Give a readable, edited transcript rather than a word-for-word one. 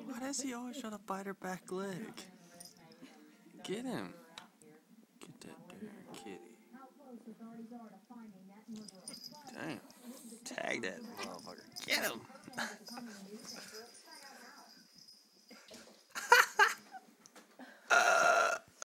Why does he always try to bite her back leg? Get him. Get that damn kitty. Damn. Tag that motherfucker. Get him.